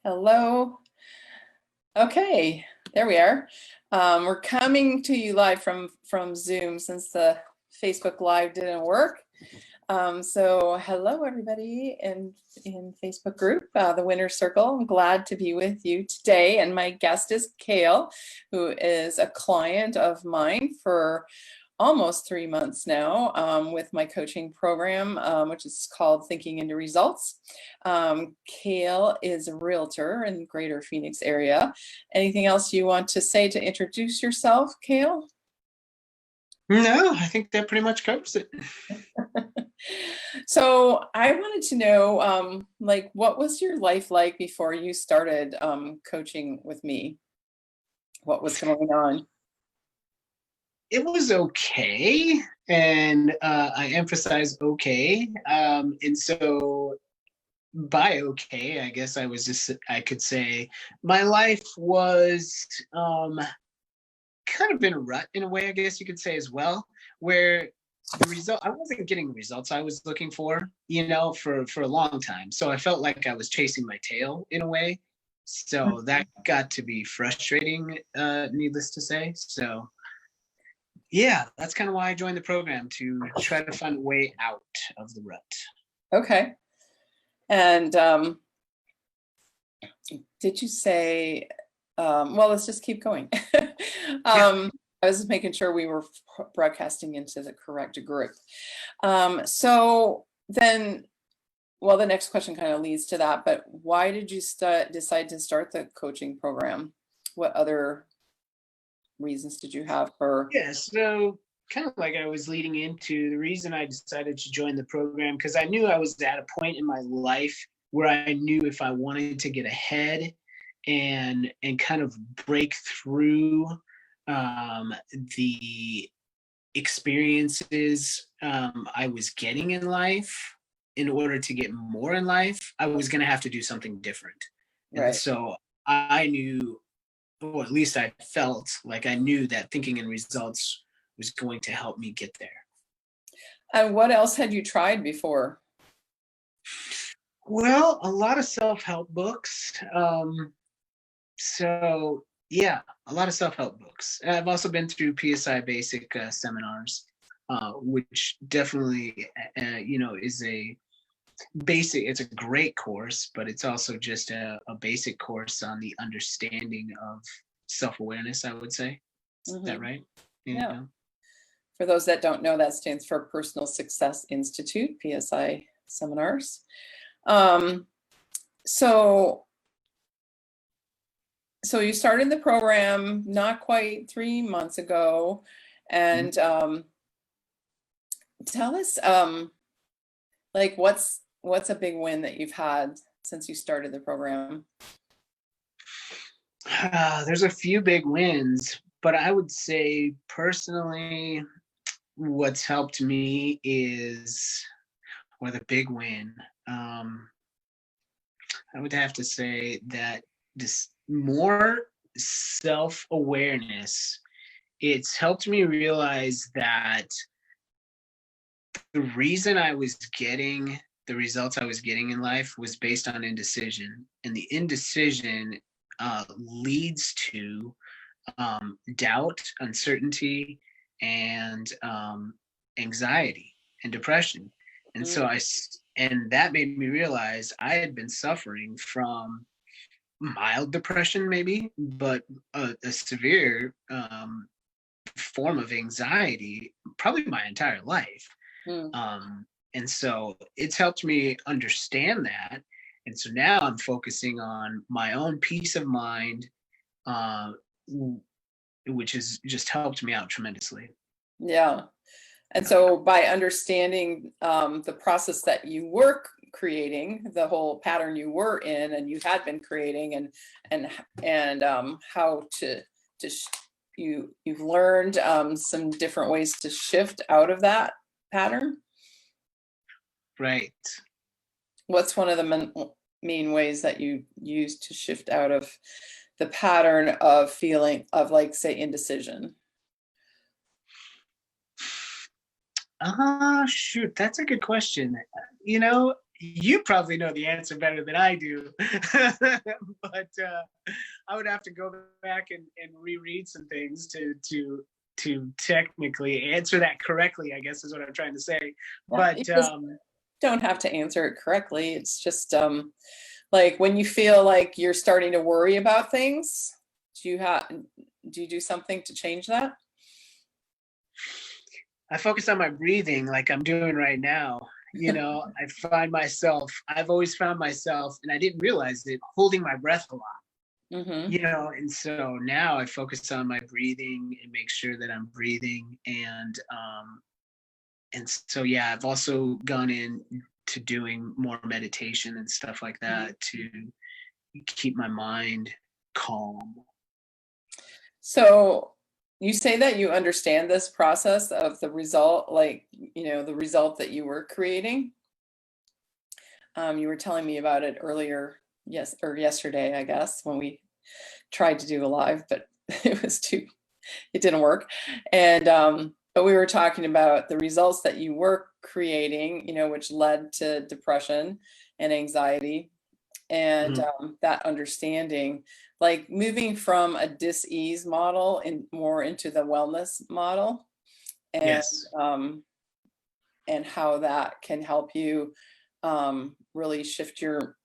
Hello. Okay, there we are. We're coming to you live from Zoom since the Facebook Live didn't work. So hello everybody in Facebook group, the Winner's Circle. I'm glad to be with you today. And my guest is Cale, who is a client of mine for almost 3 months now with my coaching program, which is called Thinking into Results. Cale is a realtor in the greater Phoenix area. Anything else you want to say to introduce yourself, Cale? No, I think that pretty much covers it. So I wanted to know, what was your life like before you started coaching with me? What was going on? It was okay, and I emphasize okay. And so by okay, I guess I could say my life was kind of in a rut in a way, I guess you could say as well, where I wasn't getting the results I was looking for, for a long time. So I felt like I was chasing my tail in a way. So that got to be frustrating, needless to say. So yeah, that's kind of why I joined the program, to try to find a way out of the rut. Okay. And did you say, well, let's just keep going. Yeah. I was just making sure we were broadcasting into the correct group. So then, well, the next question kind of leads to that, but why did you decide to start the coaching program? What other reasons did you have for? Yeah, so kind of like I was leading into the reason I decided to join the program, because I knew I was at a point in my life where I knew if I wanted to get ahead and kind of break through the experiences I was getting in life, in order to get more in life, I was going to have to do something different. And Right. so I knew, or at least I felt like I knew, that thinking in results was going to help me get there. And what else had you tried before? Well, a lot of self-help books. So yeah, a lot of self-help books. I've also been through PSI basic seminars, which definitely, is a basic. It's a great course, but it's also just a basic course on the understanding of self-awareness, I would say. Is that right? Yeah. For those that don't know, that stands for Personal Success Institute, PSI seminars. So you started the program not quite 3 months ago, and tell us, what's a big win that you've had since you started the program? There's a few big wins, but I would say personally, what's helped me is, or the big win, I would have to say that this more self-awareness, it's helped me realize that the reason I was getting the results I was getting in life was based on indecision. And the indecision leads to doubt, uncertainty, and anxiety and depression. And so and that made me realize I had been suffering from mild depression, maybe, but a severe form of anxiety, probably my entire life. And so it's helped me understand that. And so now I'm focusing on my own peace of mind, which has just helped me out tremendously. Yeah. And so by understanding the process that you were creating, the whole pattern you were in and you had been creating, and how you've learned some different ways to shift out of that pattern. Right. What's one of the main ways that you use to shift out of the pattern of feeling of, like, say, indecision? Shoot, that's a good question. you probably know the answer better than I do, but I would have to go back and reread some things to technically answer that correctly, I guess is what I'm trying to say. Yeah, But you just don't have to answer it correctly. It's just like when you feel like you're starting to worry about things, do you do something to change that? I focus on my breathing like I'm doing right now. I've always found myself, and I didn't realize it, holding my breath a lot. Mm-hmm. And so now I focus on my breathing and make sure that I'm breathing. And so, yeah, I've also gone in to doing more meditation and stuff like that to keep my mind calm. So you say that you understand this process of the result, like, the result that you were creating. You were telling me about it earlier, yes, or yesterday, I guess, when we tried to do a live, but it didn't work. And but we were talking about the results that you were creating, which led to depression and anxiety, and that understanding, like moving from a dis-ease model and more into the wellness model, and Yes. and how that can help you really shift your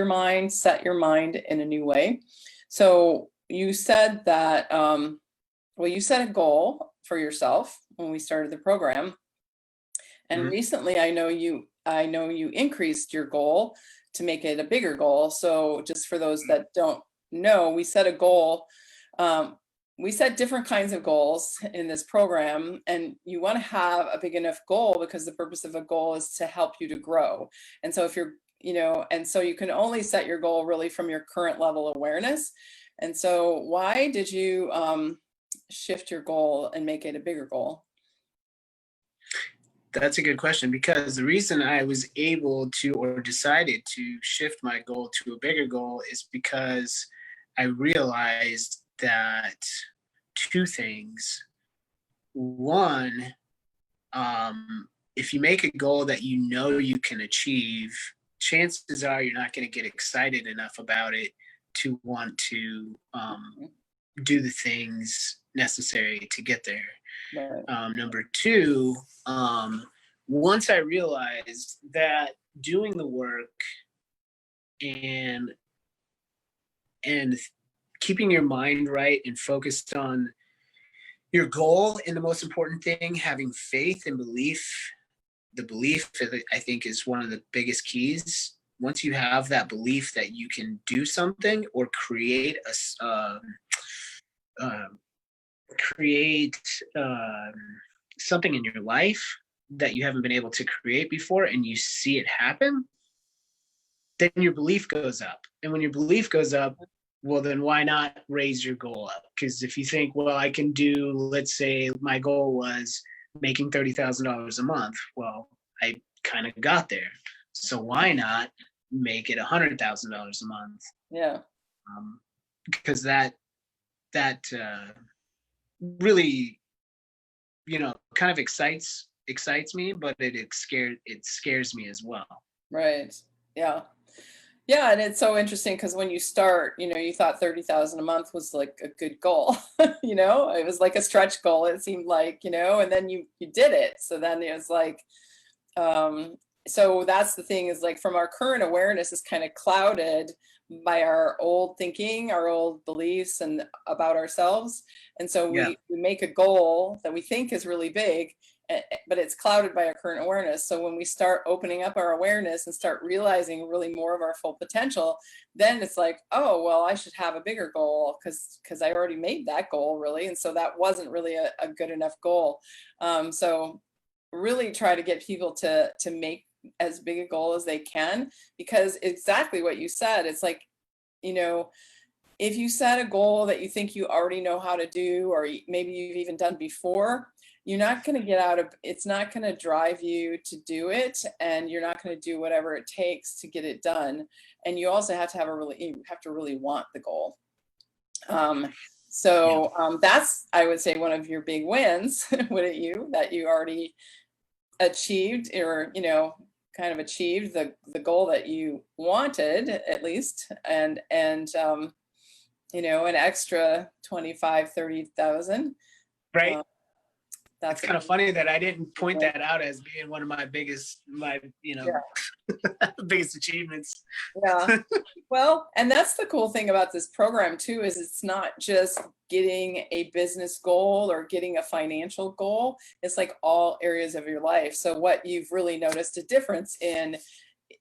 mind, set your mind in a new way. So you said that well, you set a goal for yourself when we started the program, and Mhm. recently I know you increased your goal to make it a bigger goal. So just for those that don't know, we set a goal. Um, we set different kinds of goals in this program, and you want to have a big enough goal because the purpose of a goal is to help you to grow. And so if you're, and so you can only set your goal really from your current level of awareness. And so why did you shift your goal and make it a bigger goal? That's a good question, because the reason I was able to, or decided to shift my goal to a bigger goal, is because I realized that two things. One, if you make a goal that you know you can achieve, chances are you're not going to get excited enough about it to want to do the things necessary to get there. Right. Number two, once I realized that doing the work and and keeping your mind right and focused on your goal, and the most important thing, having faith and belief. The belief, I think, is one of the biggest keys. Once you have that belief that you can do something or uh, create something in your life that you haven't been able to create before, and you see it happen, then your belief goes up. And when your belief goes up, well, then why not raise your goal up? Because if you think, well, I can do, let's say my goal was making $30,000 a month. Well, I kind of got there. So why not make it $100,000 a month? Yeah. Because that really, kind of excites me, but it scares me as well. Right. Yeah. Yeah, and it's so interesting because when you start, you thought 30,000 a month was like a good goal. It was like a stretch goal, it seemed like, and then you did it. So then it was like, so that's the thing, is like, from our current awareness is kind of clouded by our old thinking, our old beliefs and about ourselves. And so Yeah. we make a goal that we think is really big, but it's clouded by our current awareness. So when we start opening up our awareness and start realizing really more of our full potential, then it's like, oh, well, I should have a bigger goal because I already made that goal, really. And so that wasn't really a good enough goal. So really try to get people to make as big a goal as they can, because exactly what you said, it's like, if you set a goal that you think you already know how to do, or maybe you've even done before, you're not going to get out of it's not going to drive you to do it, and you're not going to do whatever it takes to get it done. And you also have to you have to really want the goal. That's, I would say, one of your big wins, wouldn't you, that you already achieved, or kind of achieved the goal that you wanted, at least, and you know, an extra 25, 30,000. Right. That's It's kind of funny that I didn't point that out as being one of my biggest, biggest achievements. Yeah. Well, and that's the cool thing about this program too, is it's not just getting a business goal or getting a financial goal. It's like all areas of your life. So what you've really noticed a difference in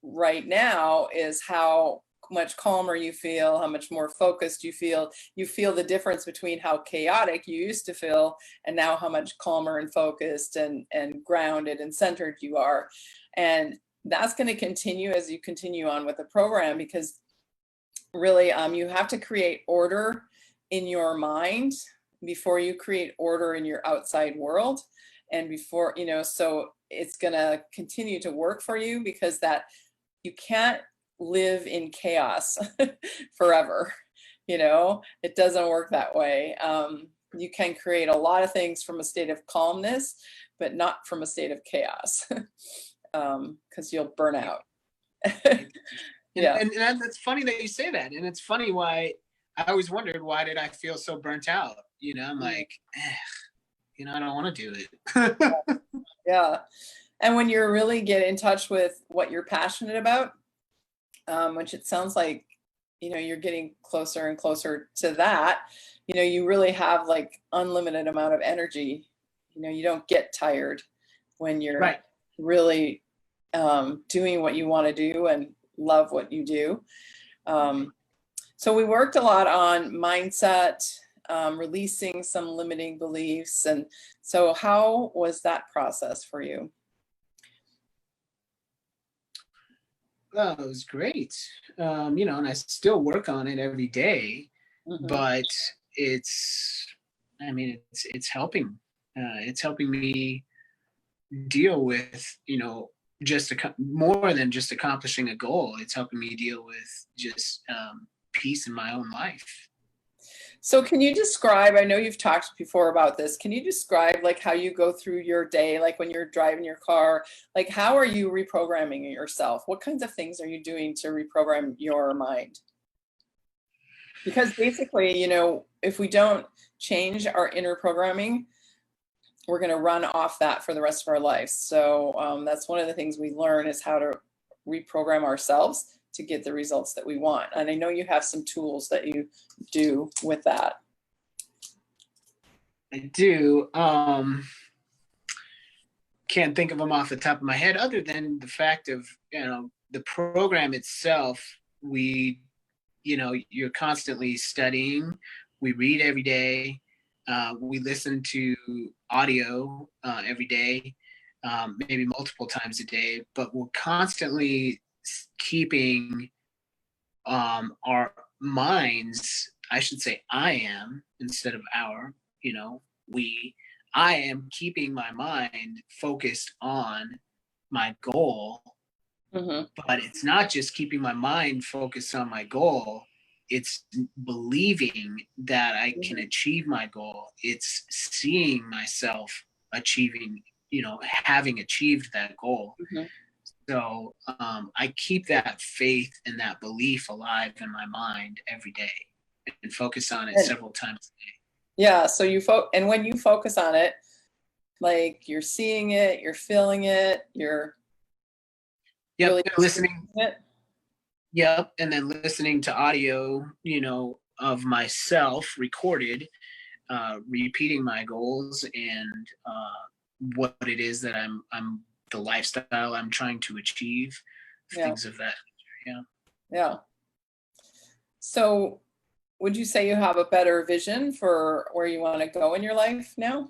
right now is how much calmer you feel, how much more focused you feel. You feel the difference between how chaotic you used to feel and now how much calmer and focused and grounded and centered you are. And that's going to continue as you continue on with the program, because really you have to create order in your mind before you create order in your outside world. And before, you know, so it's going to continue to work for you, because that you can't live in chaos forever. You know, it doesn't work that way. You can create a lot of things from a state of calmness, but not from a state of chaos, because you'll burn out. Yeah. And that's funny that you say that. And it's funny why I always wondered, why did I feel so burnt out? You know, I'm like, you know, I don't want to do it. Yeah. And when you're really get in touch with what you're passionate about, which it sounds like, you know, you're getting closer and closer to that, you know, you really have like unlimited amount of energy. You know, you don't get tired when you're right. really doing what you want to do and love what you do. So we worked a lot on mindset, releasing some limiting beliefs. And so how was that process for you? Well, it was great. You know, and I still work on it every day, but it's helping. It's helping me deal with, you know, just more than just accomplishing a goal. It's helping me deal with just peace in my own life. So can you describe, I know you've talked before about this, can you describe like how you go through your day, like when you're driving your car, like how are you reprogramming yourself? What kinds of things are you doing to reprogram your mind? Because basically, you know, if we don't change our inner programming, we're going to run off that for the rest of our lives. So that's one of the things we learn, is how to reprogram ourselves to get the results that we want. And I know you have some tools that you do with that. I do. Can't think of them off the top of my head, other than the fact of, you know, the program itself. We, you know, you're constantly studying. We read every day. We listen to audio every day, maybe multiple times a day, but we're constantly keeping our minds, I should say I am instead of our, you know, I am keeping my mind focused on my goal, but it's not just keeping my mind focused on my goal. It's believing that I can achieve my goal. It's seeing myself achieving, you know, having achieved that goal. So I keep that faith and that belief alive in my mind every day and focus on it several times a day. Yeah. So and when you focus on it, like you're seeing it, you're feeling it, you're really listening. Yep. And then listening to audio, you know, of myself recorded, repeating my goals and what it is that I'm the lifestyle I'm trying to achieve, things of that nature. Yeah. So would you say you have a better vision for where you want to go in your life now?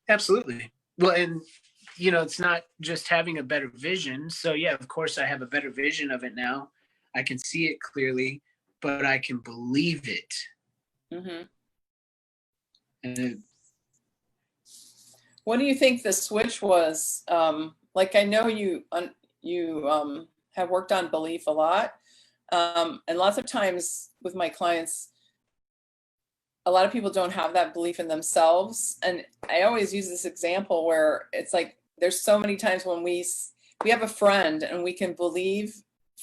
Absolutely. Well, and you know, it's not just having a better vision. So yeah, of course I have a better vision of it now. I can see it clearly, but I can believe it. And what do you think the switch was? Like, I know you have worked on belief a lot. And lots of times with my clients, a lot of people don't have that belief in themselves. And I always use this example where it's like, there's so many times when we we have a friend and we can believe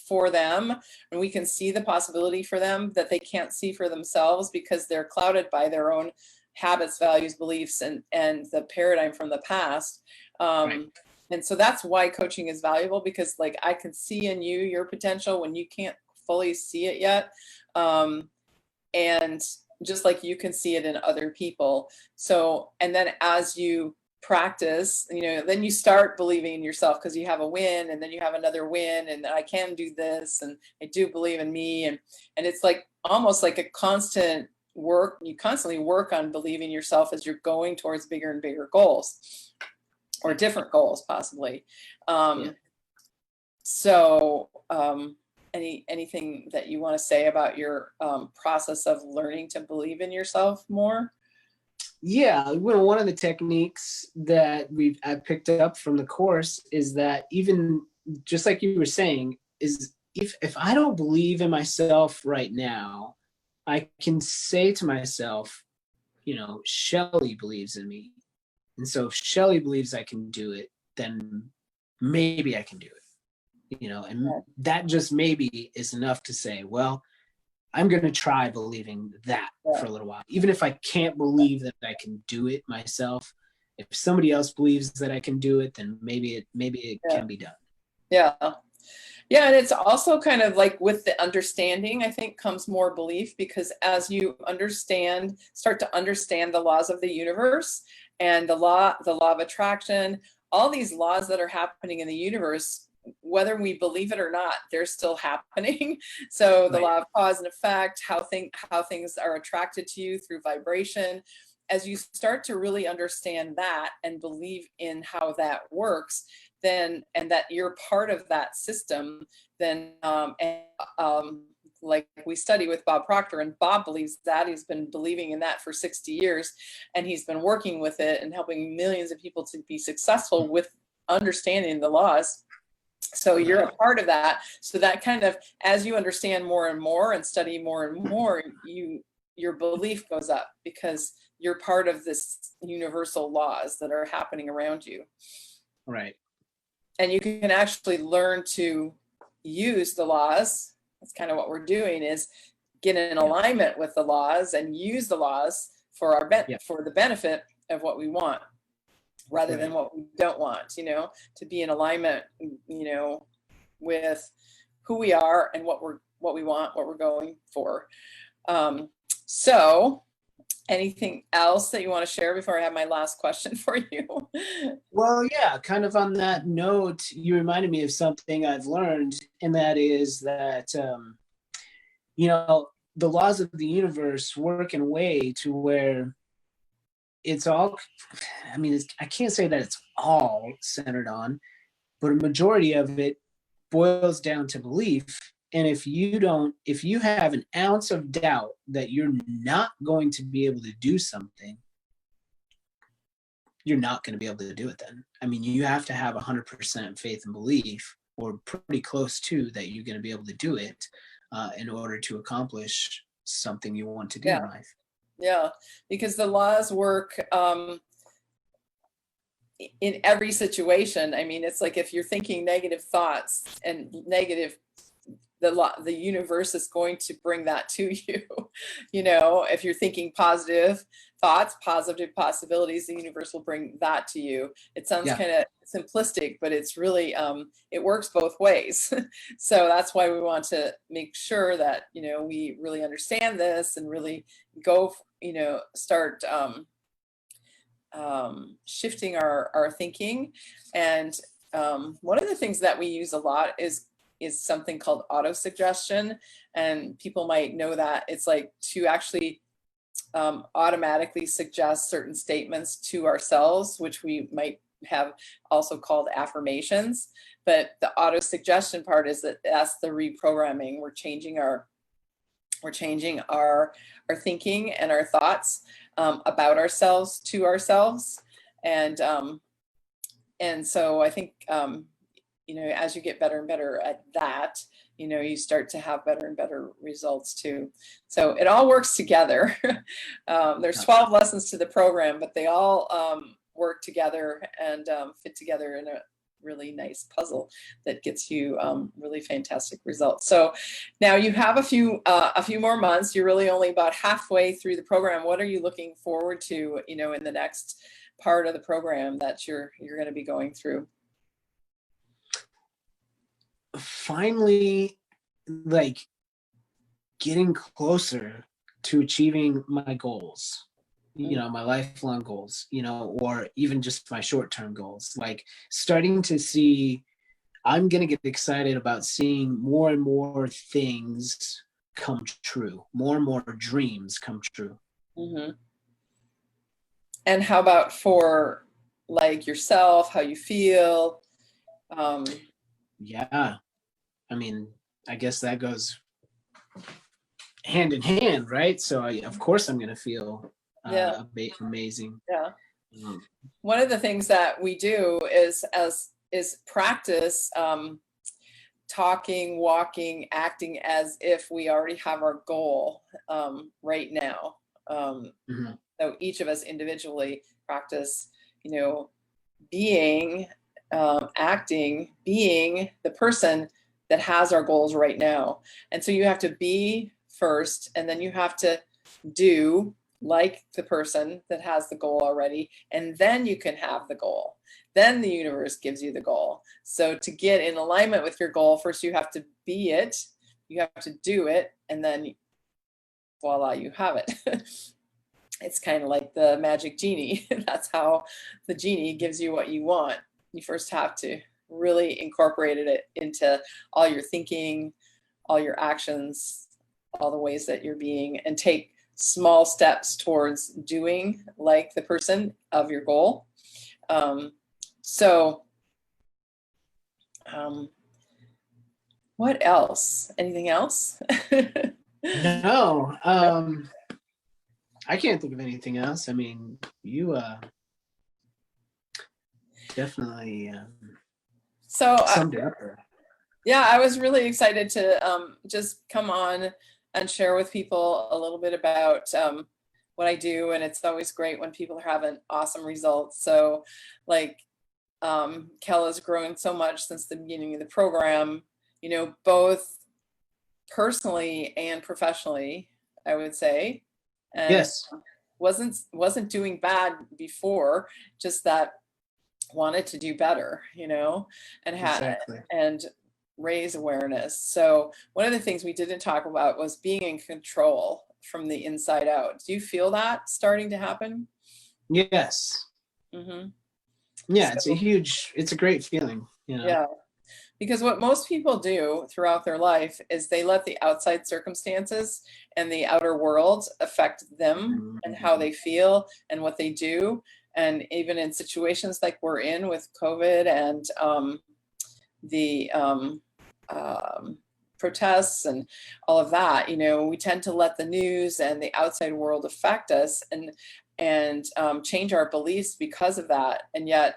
for them, and we can see the possibility for them that they can't see for themselves because they're clouded by their own habits, values, beliefs, and the paradigm from the past. Right. And so that's why coaching is valuable, because like I can see in you your potential when you can't fully see it yet. And just like you can see it in other people. So, and then as you practice, then you start believing in yourself because you have a win, and then you have another win, and I can do this, and I do believe in me. And it's like almost like a constant work. You constantly work on believing yourself as you're going towards bigger and bigger goals, or different goals possibly. So anything that you want to say about your process of learning to believe in yourself more? Yeah, one of the techniques that I picked up from the course is that, even just like you were saying, is if I don't believe in myself right now, I can say to myself, Shelley believes in me. And so if Shelley believes I can do it, then maybe I can do it. And that just maybe is enough to say, well, I'm going to try believing that for a little while. Even if I can't believe that I can do it myself, if somebody else believes that I can do it, then maybe it can be done. Yeah. Yeah. And it's also kind of like with the understanding, I think, comes more belief, because as you start to understand the laws of the universe and the law of attraction, all these laws that are happening in the universe, whether we believe it or not, they're still happening. So the law of cause and effect, how things are attracted to you through vibration. As you start to really understand that and believe in how that works, then, and that you're part of that system, then, like we study with Bob Proctor, and Bob believes that. He's been believing in that for 60 years, and he's been working with it and helping millions of people to be successful with understanding the laws. So you're a part of that. So that kind of, as you understand more and more and study more and more, your belief goes up, because you're part of this universal laws that are happening around you. Right. And you can actually learn to use the laws. That's kind of what we're doing, is get in alignment with the laws and use the laws for for the benefit of what we want, rather than what we don't want, to be in alignment, with who we are and what we want, what we're going for. So anything else that you want to share before I have my last question for you? Well, yeah, kind of on that note, you reminded me of something I've learned, and that is that, the laws of the universe work in a way to where it's all, I can't say that it's all centered on, but a majority of it boils down to belief. And if you have an ounce of doubt that you're not going to be able to do something, you're not going to be able to do it then. You have to have 100% faith and belief, or pretty close to that, you're going to be able to do it in order to accomplish something you want to do in life. Yeah, because the laws work in every situation. It's like if you're thinking negative thoughts and negative, the universe is going to bring that to you. If you're thinking positive thoughts, positive possibilities, the universe will bring that to you. It sounds kind of simplistic, but it's really, it works both ways. So that's why we want to make sure that, we really understand this and really go, start shifting our thinking. And one of the things that we use a lot is something called auto-suggestion. And people might know that it's like to actually automatically suggest certain statements to ourselves, which we might have also called affirmations. But the auto-suggestion part is that's the reprogramming. We're changing our thinking and our thoughts about ourselves to ourselves. And so I think, as you get better and better at that, you start to have better and better results too. So it all works together. There's 12 lessons to the program, but they all work together and fit together in a really nice puzzle that gets you really fantastic results. So now you have a few more months. You're really only about halfway through the program. What are you looking forward to, you know, in the next part of the program that you're going to be going through? Finally, like, getting closer to achieving my goals, you know, my lifelong goals, you know, or even just my short-term goals. Like, starting to see, I'm going to get excited about seeing more and more things come true, more and more dreams come true. Mm-hmm. And how about for like yourself, how you feel? Yeah, I mean, I guess that goes hand in hand, right? So of course I'm going to feel Yeah. amazing. Yeah. Um, One of the things that we do is practice talking, walking, acting as if we already have our goal right now. mhm. So each of us individually practice, you know, being, acting, being the person that has our goals right now. And so you have to be first, and then you have to do like the person that has the goal already, and then you can have the goal. Then the universe gives you the goal. So to get in alignment with your goal, first you have to be it, you have to do it, and then voila, you have it. It's kind of like the magic genie. That's how the genie gives you what you want. You first have to really incorporate it into all your thinking, all your actions, all the ways that you're being, and take small steps towards doing like the person of your goal. So what else? Anything else? No, I can't think of anything else. I mean, you definitely So summed it up there. yeah, I was really excited to just come on and share with people a little bit about what I do. And it's always great when people are having awesome results. So like Cale has grown so much since the beginning of the program, you know, both personally and professionally, I would say. And Yes, wasn't doing bad before, just that wanted to do better, you know, and exactly. and raise awareness. So one of the things we didn't talk about was being in control from the inside out. Do you feel that starting to happen? Yes. Mm-hmm. Yeah, So, it's a great feeling, you know. yeah, because what most people do throughout their life is they let the outside circumstances and the outer world affect them and how Mhm. they feel and what they do. And even in situations like we're in with COVID and the protests and all of that, you know, we tend to let the news and the outside world affect us and change our beliefs because of that. And yet,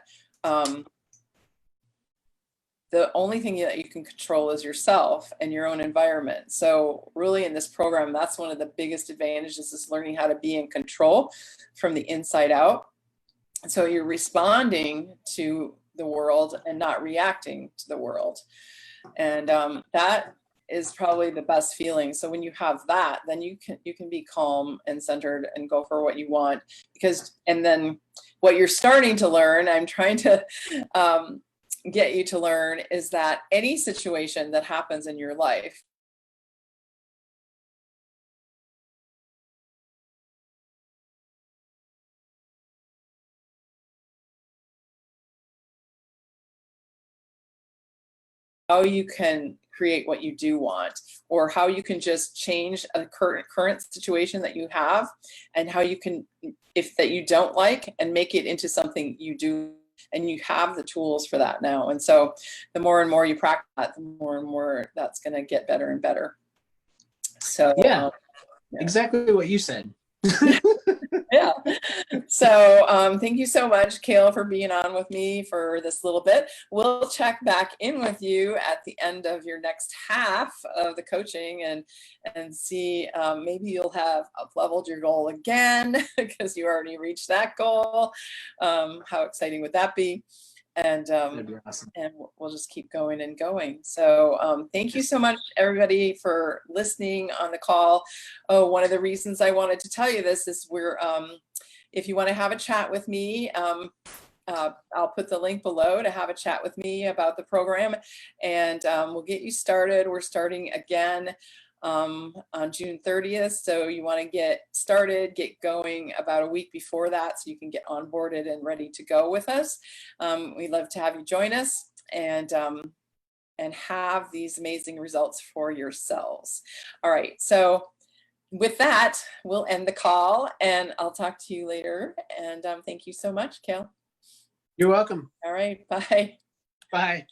the only thing that you can control is yourself and your own environment. So really in this program, that's one of the biggest advantages, is learning how to be in control from the inside out. So you're responding to the world and not reacting to the world. And that is probably the best feeling. So when you have that, then you can be calm and centered and go for what you want. And then what you're starting to learn, I'm trying to get you to learn, is that any situation that happens in your life, how you can create what you do want, or how you can just change a current situation that you have, and how you can, if that you don't like, and make it into something you do. And you have the tools for that now. And so the more and more you practice that, the more and more that's going to get better and better. So Yeah, yeah. exactly what you said. Yeah. So thank you so much, Cale, for being on with me for this little bit. We'll check back in with you at the end of your next half of the coaching and see, maybe you'll have up-leveled your goal again because you already reached that goal. How exciting would that be? and That'd be awesome. and we'll just keep going and going. So thank you so much, everybody, for listening on the call. Oh, one of the reasons I wanted to tell you this is if you want to have a chat with me, I'll put the link below to have a chat with me about the program, and we'll get you started. We're starting again on June 30th. So you want to get started, get going about a week before that so you can get onboarded and ready to go with us. We'd love to have you join us and have these amazing results for yourselves. All right. So with that, we'll end the call, and I'll talk to you later. And thank you so much, Cale. You're welcome. All right. Bye. Bye.